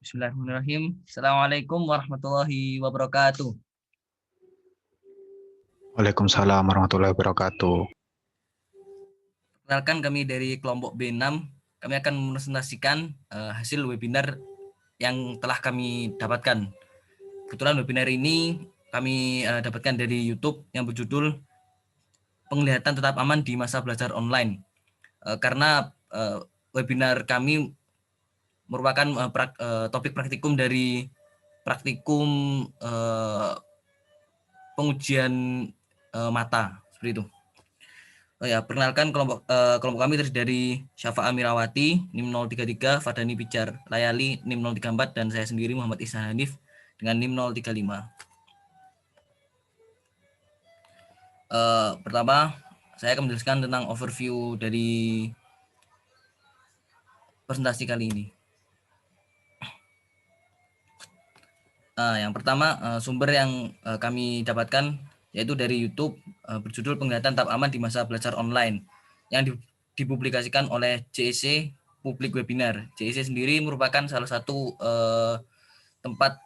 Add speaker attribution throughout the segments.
Speaker 1: Bismillahirrahmanirrahim. Assalamualaikum warahmatullahi wabarakatuh.
Speaker 2: Waalaikumsalam warahmatullahi wabarakatuh.
Speaker 1: Perkenalkan, kami dari kelompok B6. Kami akan mempresentasikan hasil webinar yang telah kami dapatkan. Kebetulan webinar ini kami dapatkan dari YouTube yang berjudul Penglihatan Tetap Aman di Masa Belajar Online. Karena webinar kami merupakan topik praktikum dari praktikum pengujian mata, seperti itu. Oh ya, perkenalkan kelompok kami terdiri dari Syafa Amirawati NIM 033, Fadani Pijar Layali NIM 034, dan saya sendiri Muhammad Ihsan Hanif dengan NIM 035. Pertama, saya akan menjelaskan tentang overview dari presentasi kali ini. Yang pertama, sumber yang kami dapatkan yaitu dari YouTube berjudul Penglihatan Tetap Aman di Masa Belajar Online yang dipublikasikan oleh JEC Public Webinar. JEC sendiri merupakan salah satu tempat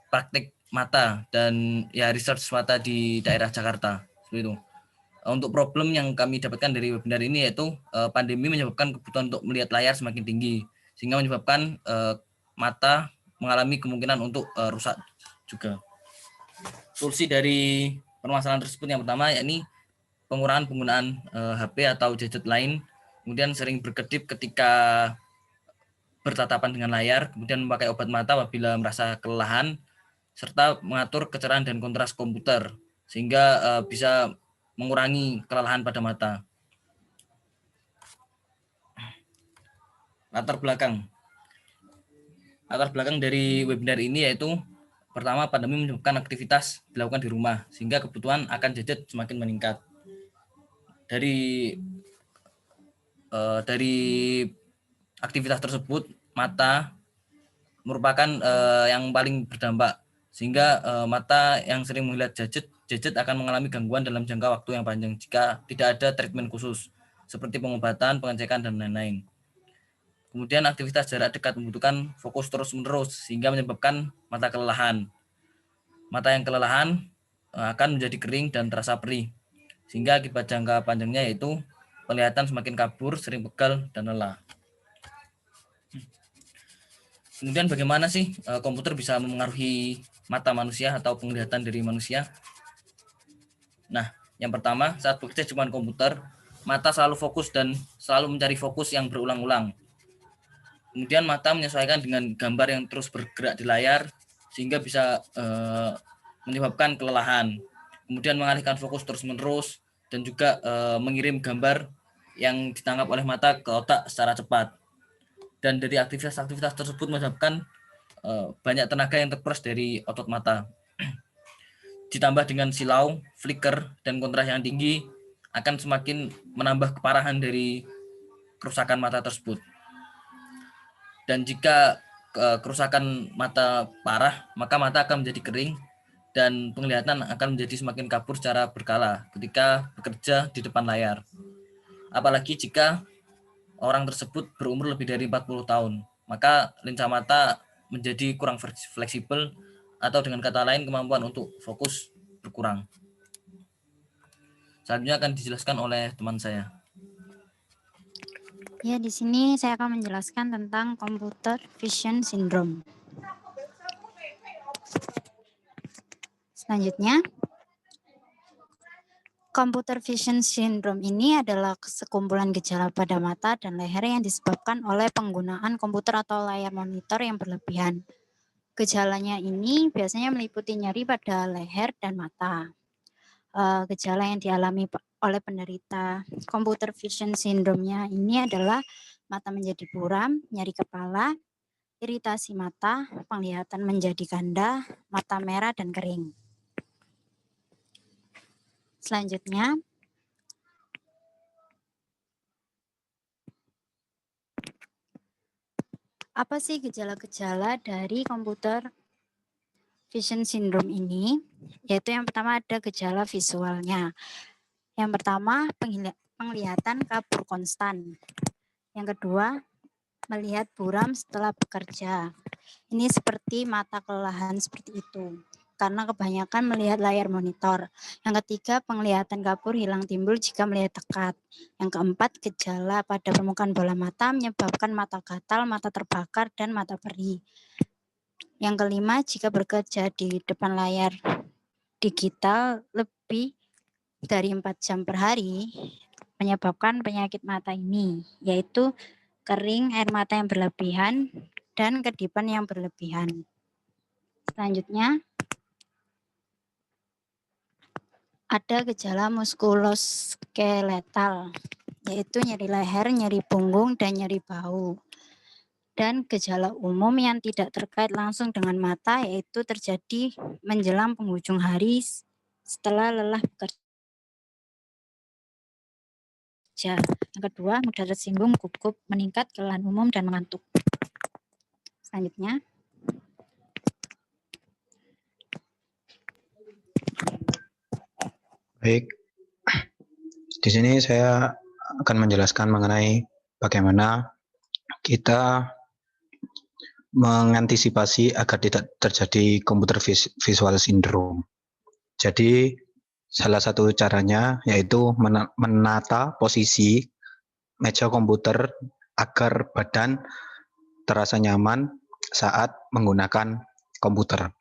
Speaker 1: praktik mata dan ya research mata di daerah Jakarta, seperti itu. Untuk problem yang kami dapatkan dari webinar ini yaitu pandemi menyebabkan kebutuhan untuk melihat layar semakin tinggi, sehingga menyebabkan mata mengalami kemungkinan untuk rusak juga. Solusi dari permasalahan tersebut yang pertama yakni pengurangan penggunaan HP atau gadget lain, kemudian sering berkedip ketika bertatapan dengan layar, kemudian memakai obat mata apabila merasa kelelahan, serta mengatur kecerahan dan kontras komputer sehingga bisa mengurangi kelelahan pada mata. Latar belakang dari webinar ini yaitu pertama, pandemi menyebabkan aktivitas dilakukan di rumah sehingga kebutuhan akan gadget semakin meningkat. Dari aktivitas tersebut, mata merupakan yang paling berdampak sehingga mata yang sering melihat gadget akan mengalami gangguan dalam jangka waktu yang panjang jika tidak ada treatment khusus seperti pengobatan, pengecekan, dan lain-lain. Kemudian aktivitas jarak dekat membutuhkan fokus terus-menerus sehingga menyebabkan mata kelelahan. Mata yang kelelahan akan menjadi kering dan terasa perih, sehingga akibat jangka panjangnya yaitu penglihatan semakin kabur, sering pegal, dan lelah. Kemudian bagaimana sih komputer bisa memengaruhi mata manusia atau penglihatan dari manusia? Nah, yang pertama, saat bekerja dengan komputer, mata selalu fokus dan selalu mencari fokus yang berulang-ulang. Kemudian mata menyesuaikan dengan gambar yang terus bergerak di layar sehingga bisa menyebabkan kelelahan. Kemudian mengalihkan fokus terus-menerus dan juga mengirim gambar yang ditangkap oleh mata ke otak secara cepat. Dan dari aktivitas-aktivitas tersebut menyebabkan banyak tenaga yang terkuras dari otot mata. Ditambah dengan silau, flicker, dan kontras yang tinggi akan semakin menambah keparahan dari kerusakan mata tersebut. Dan jika kerusakan mata parah, maka mata akan menjadi kering dan penglihatan akan menjadi semakin kabur secara berkala ketika bekerja di depan layar. Apalagi jika orang tersebut berumur lebih dari 40 tahun, maka lensa mata menjadi kurang fleksibel atau dengan kata lain kemampuan untuk fokus berkurang. Selanjutnya akan dijelaskan oleh teman saya.
Speaker 3: Ya, di sini saya akan menjelaskan tentang computer vision syndrome. Selanjutnya, computer vision syndrome ini adalah sekumpulan gejala pada mata dan leher yang disebabkan oleh penggunaan komputer atau layar monitor yang berlebihan. Gejalanya ini biasanya meliputi nyeri pada leher dan mata. Gejala yang dialami oleh penderita computer vision syndrome-nya ini adalah mata menjadi buram, nyeri kepala, iritasi mata, penglihatan menjadi ganda, mata merah dan kering. Selanjutnya, apa sih gejala-gejala dari computer vision syndrome ini? Yaitu yang pertama ada gejala visualnya. Yang pertama penglihatan kabur konstan. Yang kedua melihat buram setelah bekerja. Ini seperti mata kelelahan seperti itu, karena kebanyakan melihat layar monitor. Yang ketiga, penglihatan kabur hilang timbul jika melihat dekat. Yang keempat, gejala pada permukaan bola mata menyebabkan mata gatal, mata terbakar, dan mata perih. Yang kelima, jika bekerja di depan layar digital lebih dari 4 jam per hari, menyebabkan penyakit mata ini, yaitu kering, air mata yang berlebihan, dan kedipan yang berlebihan. Selanjutnya, ada gejala muskuloskeletal, yaitu nyeri leher, nyeri punggung, dan nyeri bahu. Dan gejala umum yang tidak terkait langsung dengan mata, yaitu terjadi menjelang penghujung hari setelah lelah bekerja. Yang kedua, mudah tersinggung, gugup, meningkat, kelelahan umum, dan mengantuk. Selanjutnya,
Speaker 2: Baik, di sini saya akan menjelaskan mengenai bagaimana kita mengantisipasi agar tidak terjadi computer visual syndrome. Jadi salah satu caranya yaitu menata posisi meja komputer agar badan terasa nyaman saat menggunakan komputer.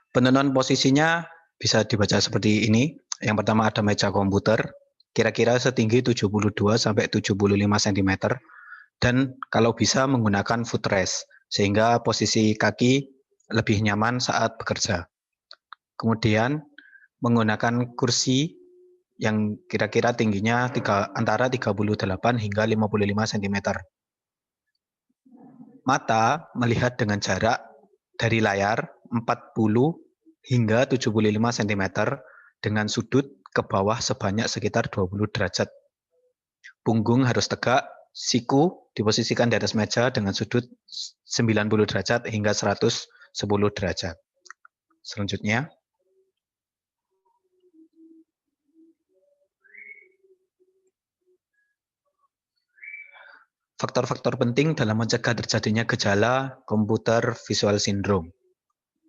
Speaker 2: Penentuan posisinya bisa dibaca seperti ini. Yang pertama ada meja komputer, kira-kira setinggi 72 sampai 75 cm dan kalau bisa menggunakan footrest sehingga posisi kaki lebih nyaman saat bekerja. Kemudian menggunakan kursi yang kira-kira tingginya antara 38 hingga 55 cm. Mata melihat dengan jarak dari layar 40 hingga 75 cm dengan sudut ke bawah sebanyak sekitar 20 derajat. Punggung harus tegak, siku diposisikan di atas meja dengan sudut 90 derajat hingga 110 derajat. Selanjutnya, faktor-faktor penting dalam mencegah terjadinya gejala computer visual syndrome.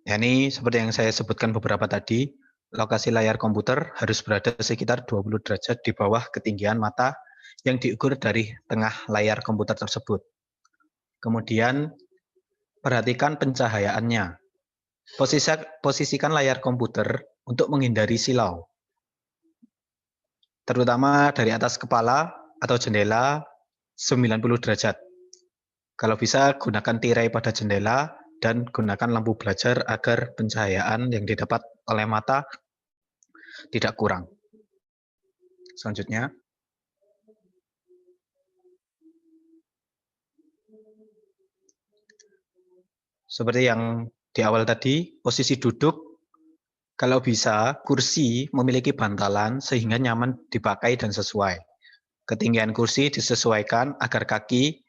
Speaker 2: Ini seperti yang saya sebutkan beberapa tadi, lokasi layar komputer harus berada sekitar 20 derajat di bawah ketinggian mata yang diukur dari tengah layar komputer tersebut. Kemudian, perhatikan pencahayaannya. Posisikan layar komputer untuk menghindari silau, terutama dari atas kepala atau jendela 90 derajat. Kalau bisa, gunakan tirai pada jendela dan gunakan lampu belajar agar pencahayaan yang didapat oleh mata tidak kurang. Selanjutnya, seperti yang di awal tadi, posisi duduk, kalau bisa, kursi memiliki bantalan sehingga nyaman dipakai dan sesuai. Ketinggian kursi disesuaikan agar kaki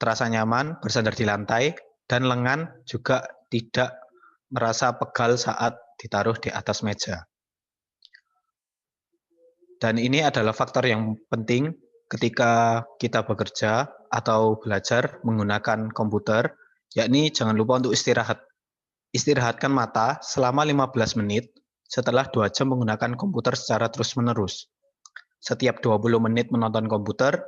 Speaker 2: terasa nyaman bersandar di lantai dan lengan juga tidak merasa pegal saat ditaruh di atas meja. Dan ini adalah faktor yang penting ketika kita bekerja atau belajar menggunakan komputer, yakni jangan lupa untuk istirahat. Istirahatkan mata selama 15 menit setelah 2 jam menggunakan komputer secara terus-menerus. Setiap 20 menit menonton komputer,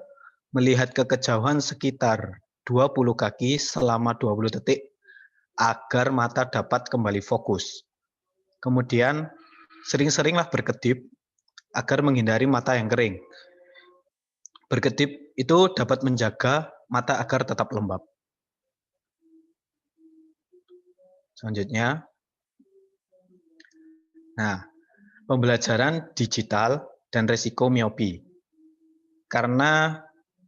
Speaker 2: melihat ke kejauhan sekitar 20 kaki selama 20 detik agar mata dapat kembali fokus. Kemudian, sering-seringlah berkedip agar menghindari mata yang kering. Berkedip itu dapat menjaga mata agar tetap lembab. Selanjutnya, pembelajaran digital dan risiko miopi. Karena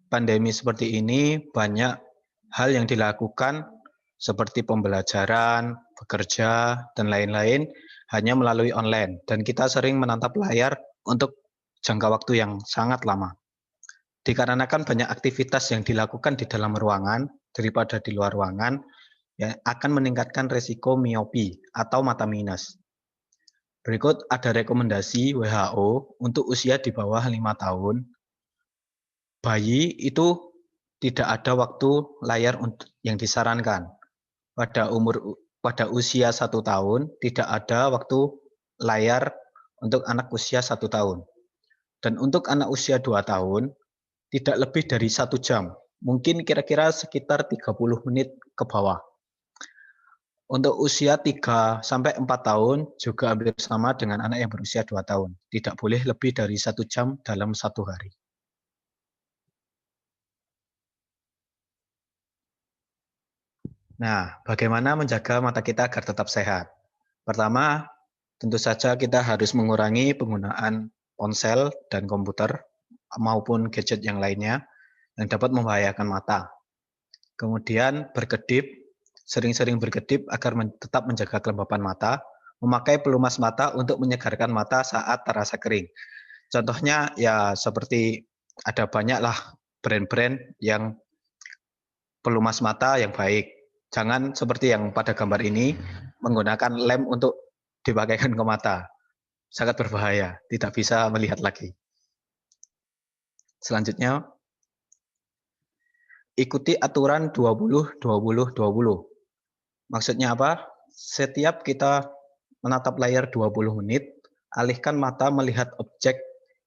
Speaker 2: pandemi seperti ini, banyak hal yang dilakukan seperti pembelajaran, bekerja, dan lain-lain hanya melalui online. Dan kita sering menatap layar untuk jangka waktu yang sangat lama. Dikarenakan banyak aktivitas yang dilakukan di dalam ruangan daripada di luar ruangan, ya, akan meningkatkan risiko miopi atau mata minus. Berikut ada rekomendasi WHO untuk usia di bawah 5 tahun. Bayi itu tidak ada waktu layar yang disarankan. Pada usia 1 tahun tidak ada waktu layar untuk anak usia 1 tahun. Dan untuk anak usia 2 tahun tidak lebih dari 1 jam. Mungkin kira-kira sekitar 30 menit ke bawah. Untuk usia 3 sampai 4 tahun juga hampir sama dengan anak yang berusia 2 tahun. Tidak boleh lebih dari 1 jam dalam 1 hari. Nah, bagaimana menjaga mata kita agar tetap sehat? Pertama, tentu saja kita harus mengurangi penggunaan ponsel dan komputer maupun gadget yang lainnya yang dapat membahayakan mata. Kemudian berkedip, sering-sering berkedip agar tetap menjaga kelembapan mata, memakai pelumas mata untuk menyegarkan mata saat terasa kering. Contohnya ya seperti ada banyaklah brand-brand yang pelumas mata yang baik. Jangan seperti yang pada gambar ini menggunakan lem untuk dipakaikan ke mata. Sangat berbahaya, tidak bisa melihat lagi. Selanjutnya, ikuti aturan 20-20-20. Maksudnya apa? Setiap kita menatap layar 20 menit, alihkan mata melihat objek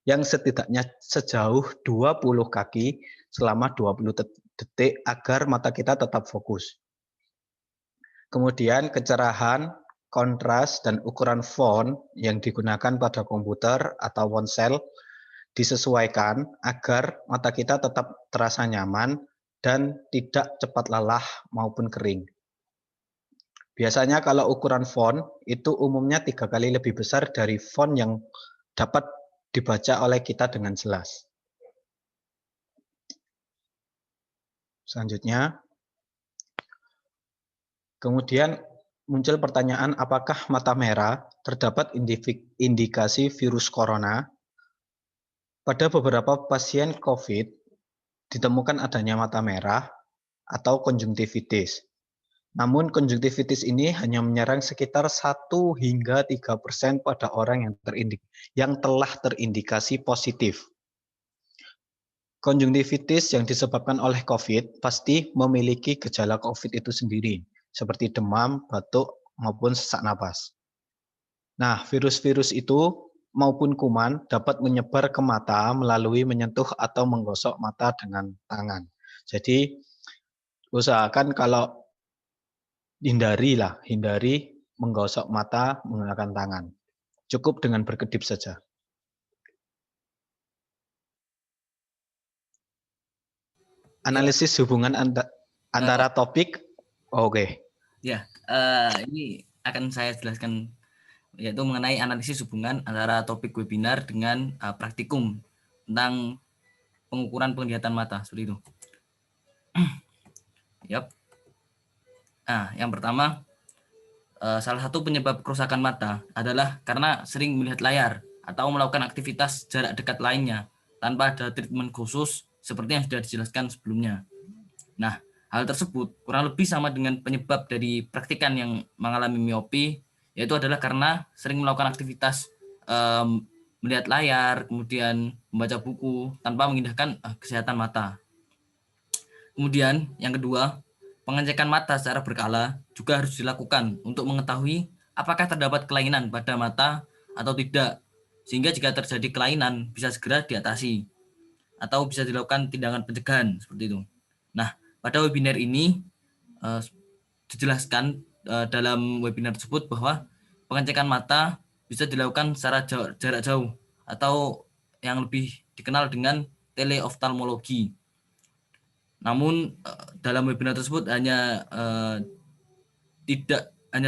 Speaker 2: yang setidaknya sejauh 20 kaki selama 20 detik agar mata kita tetap fokus. Kemudian kecerahan, kontras, dan ukuran font yang digunakan pada komputer atau ponsel disesuaikan agar mata kita tetap terasa nyaman dan tidak cepat lelah maupun kering. Biasanya kalau ukuran font itu umumnya 3 kali lebih besar dari font yang dapat dibaca oleh kita dengan jelas. Selanjutnya, kemudian muncul pertanyaan apakah mata merah terdapat indikasi virus corona? Pada beberapa pasien COVID ditemukan adanya mata merah atau konjungtivitis. Namun konjungtivitis ini hanya menyerang sekitar 1 hingga 3% pada orang yang telah terindikasi positif. Konjungtivitis yang disebabkan oleh COVID pasti memiliki gejala COVID itu sendiri, seperti demam, batuk, maupun sesak napas. Nah, virus-virus itu maupun kuman dapat menyebar ke mata melalui menyentuh atau menggosok mata dengan tangan. Jadi, usahakan kalau hindari menggosok mata menggunakan tangan. Cukup dengan berkedip saja. Analisis hubungan antara topik. Oke.
Speaker 1: Ya, ini akan saya jelaskan yaitu mengenai analisis hubungan antara topik webinar dengan praktikum tentang pengukuran penglihatan mata seperti itu. Yap. Nah, yang pertama, salah satu penyebab kerusakan mata adalah karena sering melihat layar atau melakukan aktivitas jarak dekat lainnya tanpa ada treatment khusus seperti yang sudah dijelaskan sebelumnya. Nah, hal tersebut kurang lebih sama dengan penyebab dari praktikan yang mengalami miopi, yaitu adalah karena sering melakukan aktivitas melihat layar, kemudian membaca buku tanpa mengindahkan kesehatan mata. Kemudian yang kedua, pengecekan mata secara berkala juga harus dilakukan untuk mengetahui apakah terdapat kelainan pada mata atau tidak, sehingga jika terjadi kelainan bisa segera diatasi atau bisa dilakukan tindakan pencegahan seperti itu. Nah, pada webinar ini dijelaskan dalam webinar tersebut bahwa pengecekan mata bisa dilakukan secara jarak jauh atau yang lebih dikenal dengan teleoftalmologi. Namun dalam webinar tersebut hanya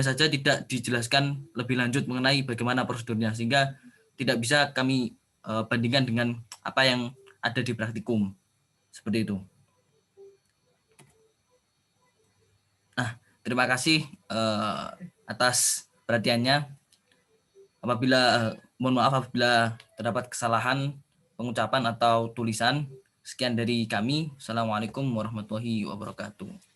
Speaker 1: saja tidak dijelaskan lebih lanjut mengenai bagaimana prosedurnya, sehingga tidak bisa kami bandingkan dengan apa yang ada di praktikum seperti itu. Nah, terima kasih atas perhatiannya. Mohon maaf apabila terdapat kesalahan pengucapan atau tulisan. Sekian dari kami. Assalamualaikum warahmatullahi wabarakatuh.